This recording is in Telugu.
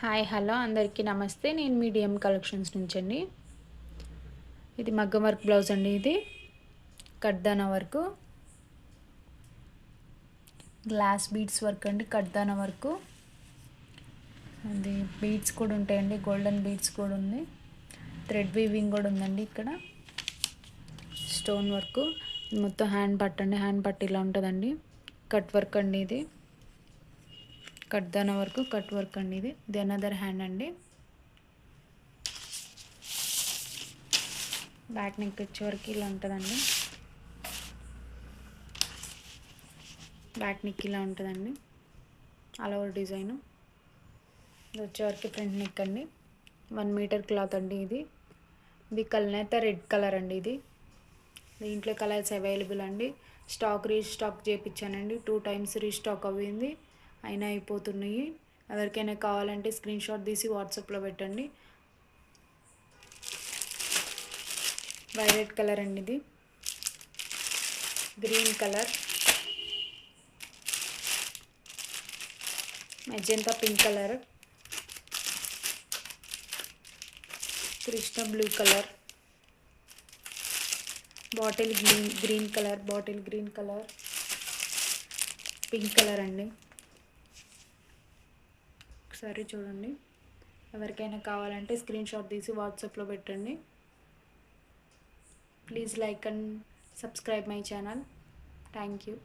హాయ్ హలో అందరికీ నమస్తే. నేను మీ డిఎం కలెక్షన్స్ నుంచి అండి. ఇది మగ్గం వర్క్ బ్లౌజ్ అండి. ఇది కడ్దానా వర్క్, గ్లాస్ బీడ్స్ వర్క్ అండి. కడ్దానా వర్క్, అది బీడ్స్ కూడా ఉంటాయండి. గోల్డెన్ బీడ్స్ కూడా ఉంది. థ్రెడ్ వీవింగ్ కూడా ఉందండి. ఇక్కడ స్టోన్ వర్క్, మొత్తం హ్యాండ్ పట్ అండి. హ్యాండ్ పట్ ఇలా ఉంటుందండి. కట్ వర్క్ అండి. ఇది కడ్దానా వర్క్, కట్ వర్క్ అండి. ఇది అనదర్ హ్యాండ్ అండి. బ్యాక్ నెక్ వచ్చే వరకు ఇలా ఉంటుందండి. బ్యాక్ నెక్ ఇలా ఉంటుందండి. All over design. ఇది వచ్చే వరకు ఫ్రంట్ నెక్ అండి. 1 మీటర్ క్లాత్ అండి. ఇది కల్నేత రెడ్ కలర్ అండి. దీంట్లో కలర్స్ అవైలబుల్ అండి. స్టాక్ రీస్టాక్ చేయించానండి. 2 టైమ్స్ రీస్టాక్ అవ్వింది, అయినా అయిపోతున్నాయి. ఎవరికైనా కావాలంటే స్క్రీన్ షాట్ తీసి వాట్సాప్లో పెట్టండి. వైలెట్ కలర్ అండి. ఇది green colour, magenta pink colour, Krishna blue colour, bottle green colour, bottle green colour, pink colour అండి. ఒకసారి చూడండి. ఎవరికైనా కావాలంటే స్క్రీన్ షాట్ తీసి వాట్సాప్లో పెట్టండి. Please like and subscribe my channel. Thank you.